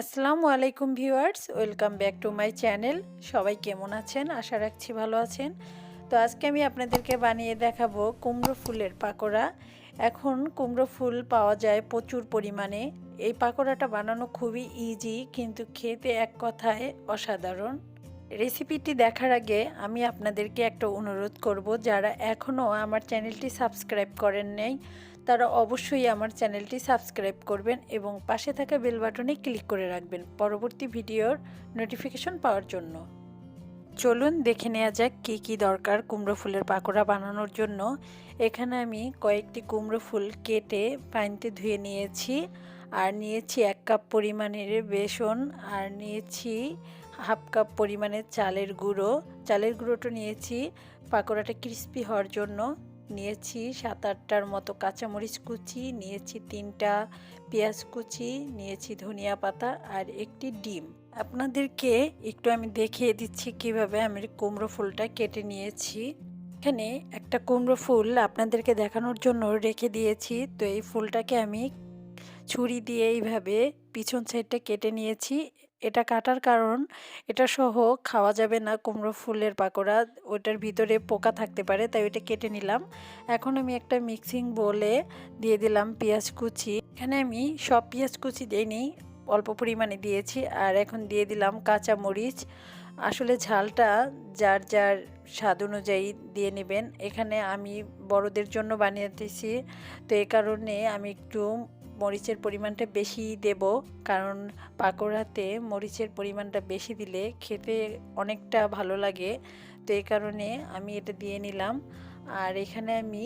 আসসালামু আলাইকুম viewers, welcome back to my channel. সবাই কেমন আছেন? আশা রাখছি ভালো আছেন। তো আজকে আমি আপনাদেরকে বানিয়ে দেখাবো কুমড়ো ফুলের পাকোড়া। এখন কুমড়ো ফুল পাওয়া যায় প্রচুর পরিমাণে। এই পাকোড়াটা বানানো খুবই ইজি, কিন্তু খেতে এক কথায় অসাধারণ। রেসিপিটি দেখার আগে আমি আপনাদেরকে একটা অনুরোধ করব, যারা এখনও আমার চ্যানেলটি সাবস্ক্রাইব করেন নাই তারা অবশ্যই আমার চ্যানেলটি সাবস্ক্রাইব করবেন এবং পাশে থাকা বেল বাটনে ক্লিক করে রাখবেন পরবর্তী ভিডিওর নোটিফিকেশন পাওয়ার জন্য। চলুন দেখে নেওয়া যাক কী কী দরকার কুমড়ো ফুলের পাকোড়া বানানোর জন্য। এখানে আমি কয়েকটি কুমড়ো ফুল কেটে পানিতে ধুয়ে নিয়েছি, আর নিয়েছি 1 কাপ পরিমাণের বেসন, আর নিয়েছি হাফ কাপ পরিমাণের চালের গুঁড়ো। চালের গুঁড়োটা নিয়েছি পাকোড়াটা ক্রিস্পি হওয়ার জন্য। নিয়েছি 7-8টার মতো কাঁচামরিচ কুচি, নিয়েছি 3টা পেঁয়াজ কুচি, নিয়েছি ধনিয়া পাতা আর একটি ডিম। আপনাদেরকে একটু আমি দেখিয়ে দিচ্ছি কিভাবে আমি কুমড়ো ফুলটা কেটে নিয়েছি। এখানে একটা কুমড়ো ফুল আপনাদেরকে দেখানোর জন্য রেখে দিয়েছি। তো এই ফুলটাকে আমি ছুরি দিয়ে এইভাবে পিছন সাইডটা কেটে নিয়েছি। এটা কাটার কারণ, এটা সহ খাওয়া যাবে না কুমড়ো ফুলের পাকোড়া, ওটার ভিতরে পোকা থাকতে পারে, তাই ওইটা কেটে নিলাম। এখন আমি একটা মিক্সিং বোলে দিয়ে দিলাম পেঁয়াজ কুচি। এখানে আমি সব পেঁয়াজ কুচি দিইনি, অল্প পরিমাণে দিয়েছি। আর এখন দিয়ে দিলাম কাঁচা মরিচ। আসলে ঝালটা যার যার স্বাদ অনুযায়ী দিয়ে নেবেন। এখানে আমি বড়দের জন্য বানিয়েছি, তো এই কারণে আমি একটু মরিচের পরিমাণটা বেশি দেব, কারণ পাকোড়াতে মরিচের পরিমাণটা বেশি দিলে খেতে অনেকটা ভালো লাগে। তো এই কারণে আমি এটা দিয়ে নিলাম। আর এখানে আমি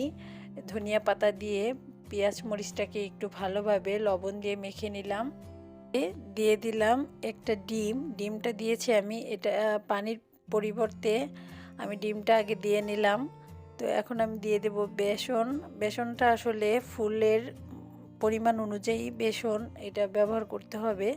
ধনিয়া পাতা দিয়ে পেঁয়াজ মরিচটাকে একটু ভালোভাবে লবণ দিয়ে মেখে নিলাম। দিয়ে দিলাম একটা ডিম। ডিমটা দিয়েছি আমি, এটা পানির পরিবর্তে আমি ডিমটা আগে দিয়ে নিলাম। তো এখন আমি দিয়ে দেব বেসন। বেসনটা আসলে ফুলের পরিমাণ অনুযায়ী বেসন এটা ব্যবহার করতে হবে।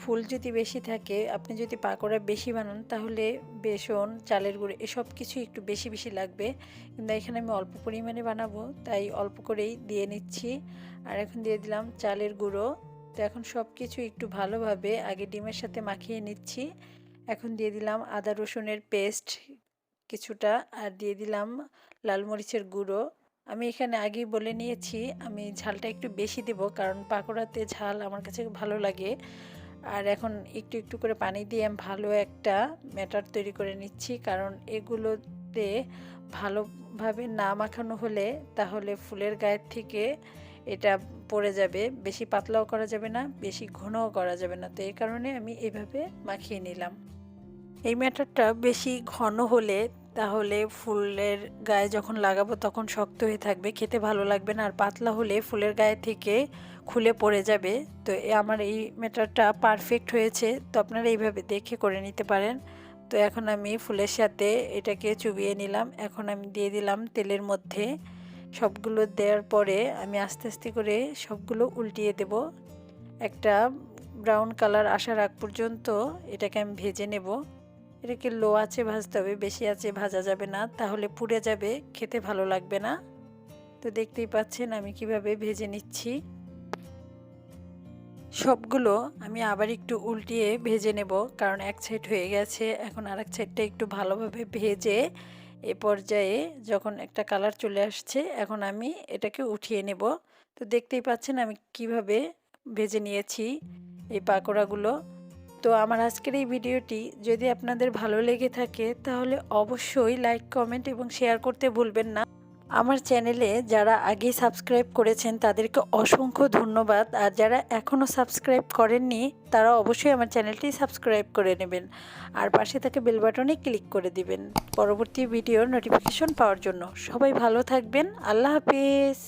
ফুল যদি বেশি থাকে, আপনি যদি পাকোড়া বেশি বানান, তাহলে বেসন, চালের গুঁড়ো এসব কিছু একটু বেশি বেশি লাগবে। কিন্তু এখানে আমি অল্প পরিমাণে বানাবো, তাই অল্প করেই দিয়ে নিচ্ছি। আর এখন দিয়ে দিলাম চালের গুঁড়ো। তো এখন সব কিছু একটু ভালোভাবে আগে ডিমের সাথে মাখিয়ে নিচ্ছি। এখন দিয়ে দিলাম আদা রসুনের পেস্ট কিছুটা, আর দিয়ে দিলাম লাল মরিচের গুঁড়ো। আমি এখানে আগেই বলে নিয়েছি আমি ঝালটা একটু বেশি দেব, কারণ পাকোড়াতে ঝাল আমার কাছে ভালো লাগে। আর এখন একটু একটু করে পানি দিয়ে আমি ভালো একটা ব্যাটার তৈরি করে নিচ্ছি, কারণ এগুলোতে ভালোভাবে না মাখানো হলে তাহলে ফুলের গায়ের থেকে এটা পড়ে যাবে। বেশি পাতলাও করা যাবে না, বেশি ঘনও করা যাবে না। তো এই কারণে আমি এইভাবে মাখিয়ে নিলাম। এই ব্যাটারটা বেশি ঘন হলে তাহলে ফুলের গায়ে যখন লাগাবো তখন শক্ত হয়ে থাকবে, খেতে ভালো লাগবে না। আর পাতলা হলে ফুলের গায়ে থেকে খুলে পড়ে যাবে। তো আমার এই ব্যাটারটা পারফেক্ট হয়েছে, তো আপনারা এইভাবে দেখে করে নিতে পারেন। তো এখন আমি ফুলের সাথে এটাকে চুবিয়ে নিলাম। এখন আমি দিয়ে দিলাম তেলের মধ্যে। সবগুলো দেওয়ার পরে আমি আস্তে আস্তে করে সবগুলো উল্টিয়ে দেব। একটা ব্রাউন কালার আসার আগ পর্যন্ত এটাকে আমি ভেজে নেব। এটাকে লো আঁচে ভাজতে হবে, বেশি আঁচে ভাজা যাবে না, তাহলে পুড়ে যাবে, খেতে ভালো লাগবে না। তো দেখতেই পাচ্ছেন আমি কিভাবে ভেজে নিচ্ছি। সবগুলো আমি আবার একটু উল্টিয়ে ভেজে নেব, কারণ এক সাইড হয়ে গেছে। এখন আর এক সাইডটা একটু ভালোভাবে ভেজে এ পর্যায়ে যখন একটা কালার চলে আসছে, এখন আমি এটাকে উঠিয়ে নেব। তো দেখতেই পাচ্ছেন আমি কিভাবে ভেজে নিয়েছি এই পাকোড়াগুলো। তো আমার আজকের এই ভিডিওটি যদি আপনাদের ভালো লেগে থাকে, তাহলে অবশ্যই লাইক, কমেন্ট এবং শেয়ার করতে ভুলবেন না। আমার চ্যানেলে যারা আগেই সাবস্ক্রাইব করেছেন তাদেরকে অসংখ্য ধন্যবাদ। আর যারা এখনও সাবস্ক্রাইব করেননি তারা অবশ্যই আমার চ্যানেলটি সাবস্ক্রাইব করে নেবেন, আর পাশে থাকা বেল বাটনে ক্লিক করে দিবেন পরবর্তী ভিডিওর নোটিফিকেশন পাওয়ার জন্য। সবাই ভালো থাকবেন। আল্লাহ হাফেজ।